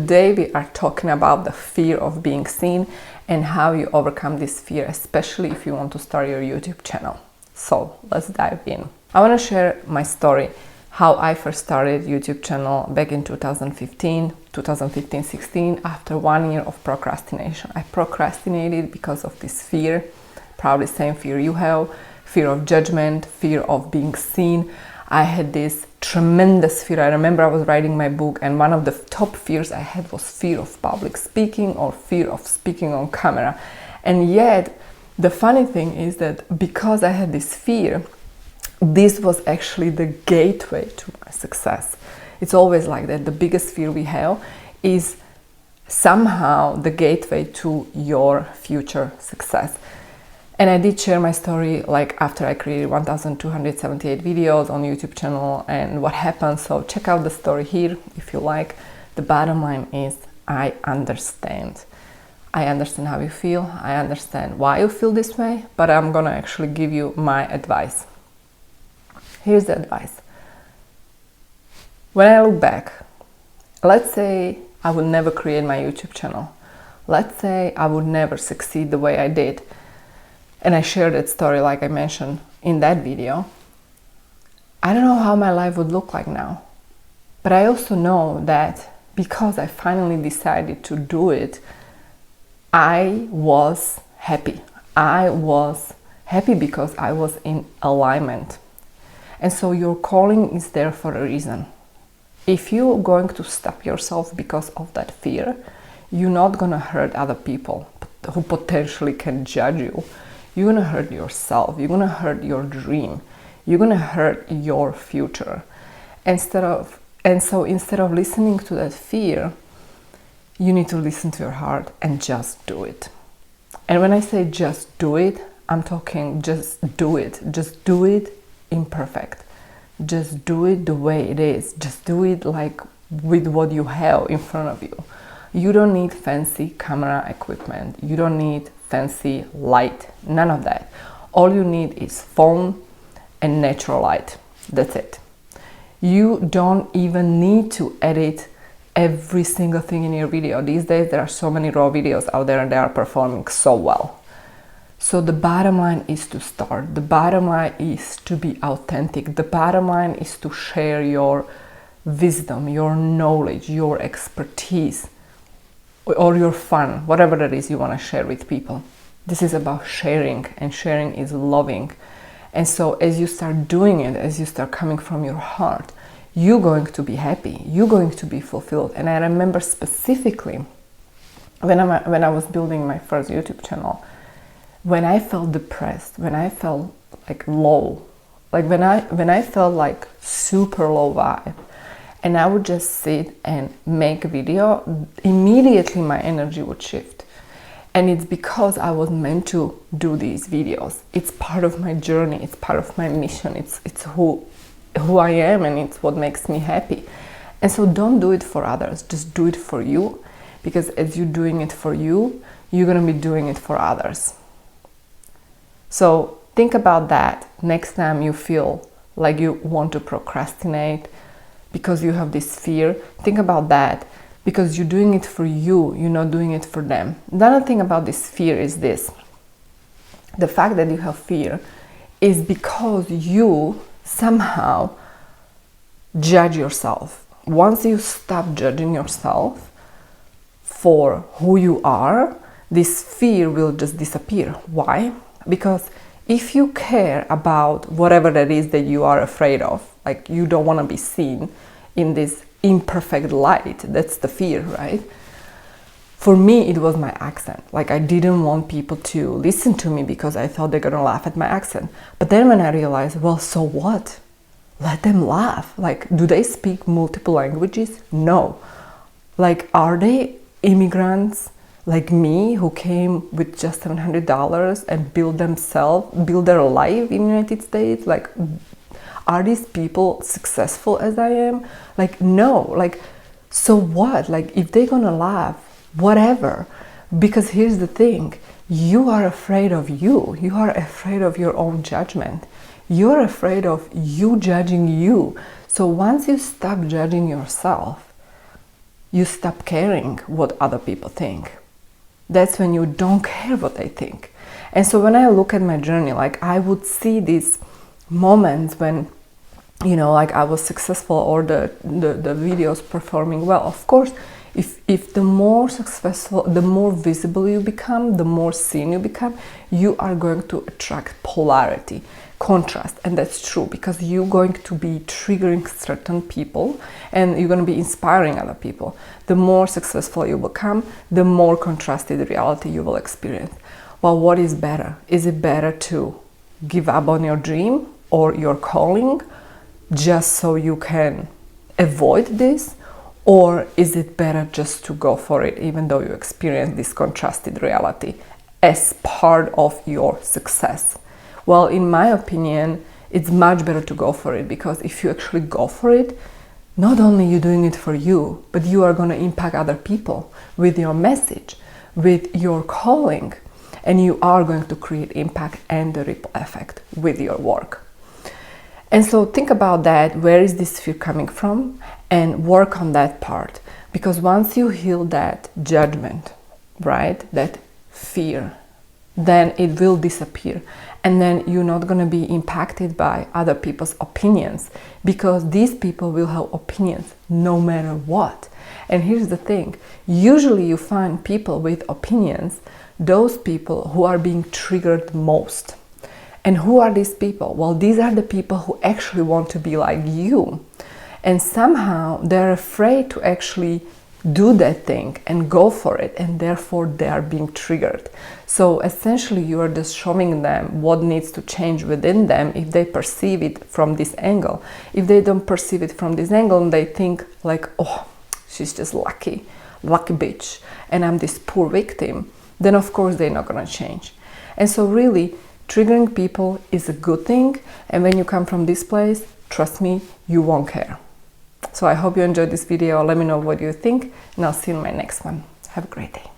Today we are talking about the fear of being seen and how you overcome this fear, especially if you want to start your YouTube channel. So let's dive in. I want to share my story, how I first started YouTube channel back in 2015-16 after 1 year of procrastination. I procrastinated because of this fear, probably same fear you have, fear of judgment, fear of being seen. I had this tremendous fear. I remember I was writing my book and one of the top fears I had was fear of public speaking or fear of speaking on camera. And yet, the funny thing is that because I had this fear, this was actually the gateway to my success. It's always like that. The biggest fear we have is somehow the gateway to your future success. And I did share my story like after I created 1,278 videos on YouTube channel and what happened. So check out the story here if you like. The bottom line is I understand. I understand how you feel. I understand why you feel this way, but I'm gonna actually give you my advice. Here's the advice. When I look back, let's say I would never create my YouTube channel. Let's say I would never succeed the way I did. And I shared that story like I mentioned in that video. I don't know how my life would look like now. But I also know that because I finally decided to do it, I was happy. I was happy because I was in alignment. And so your calling is there for a reason. If you're going to stop yourself because of that fear, you're not going to hurt other people who potentially can judge you. You're going to hurt yourself. You're going to hurt your dream. You're going to hurt your future. Instead of listening to that fear, you need to listen to your heart and just do it. And when I say just do it, I'm talking just do it. Just do it imperfect. Just do it the way it is. Just do it like with what you have in front of you. You don't need fancy camera equipment. You don't need fancy light. None of that. All you need is phone and natural light. That's it. You don't even need to edit every single thing in your video. These days there are so many raw videos out there and they are performing so well. So the bottom line is to start. The bottom line is to be authentic. The bottom line is to share your wisdom, your knowledge, your expertise, or your fun, whatever that is you want to share with people. This is about sharing, and sharing is loving. And so as you start doing it, as you start coming from your heart, you're going to be happy, you're going to be fulfilled. And I remember specifically when I was building my first YouTube channel, when I felt depressed, when I felt like low, like when I felt like super low vibe, and I would just sit and make a video, immediately my energy would shift. And it's because I was meant to do these videos. It's part of my journey, it's part of my mission, it's who I am, and it's what makes me happy. And so don't do it for others, just do it for you, because as you're doing it for you, you're gonna be doing it for others. So think about that next time you feel like you want to procrastinate because you have this fear. Think about that because you're doing it for you, you're not doing it for them. The other thing about this fear is this. The fact that you have fear is because you somehow judge yourself. Once you stop judging yourself for who you are, this fear will just disappear. Why? Because if you care about whatever that is that you are afraid of, like you don't want to be seen in this imperfect light, that's the fear, right? For me, it was my accent. Like I didn't want people to listen to me because I thought they're gonna laugh at my accent. But then when I realized, well, so what? Let them laugh. Like, do they speak multiple languages? No. Like, are they immigrants like me who came with just $700 and build their life in the United States? Like, are these people successful as I am? Like, no. Like, so what? Like, if they're gonna laugh, whatever. Because here's the thing, you are afraid of you. You are afraid of your own judgment. You're afraid of you judging you. So once you stop judging yourself, you stop caring what other people think. That's when you don't care what they think. And so when I look at my journey, like I would see these moments when, you know, like I was successful or the videos performing well. Of course, if the more successful, the more visible you become, the more seen you become, you are going to attract polarity, contrast. And that's true, because you're going to be triggering certain people and you're going to be inspiring other people. The more successful you become, the more contrasted reality you will experience. Well, what is better? Is it better to give up on your dream or your calling just so you can avoid this? Or is it better just to go for it even though you experience this contrasted reality as part of your success? Well, in my opinion, it's much better to go for it, because if you actually go for it, not only you're doing it for you, but you are going to impact other people with your message, with your calling, and you are going to create impact and the ripple effect with your work. And so think about that. Where is this fear coming from? And work on that part. Because once you heal that judgment, right, that fear, then it will disappear. And then you're not going to be impacted by other people's opinions, because these people will have opinions no matter what. And here's the thing. Usually you find people with opinions, those people who are being triggered most. And who are these people? Well, these are the people who actually want to be like you. And somehow they're afraid to actually do that thing and go for it, and therefore they are being triggered. So essentially you are just showing them what needs to change within them if they perceive it from this angle. If they don't perceive it from this angle and they think like, oh, she's just lucky bitch, and I'm this poor victim, then of course they're not going to change. And so really, triggering people is a good thing, and when you come from this place, trust me, you won't care. So I hope you enjoyed this video. Let me know what you think, and I'll see you in my next one. Have a great day.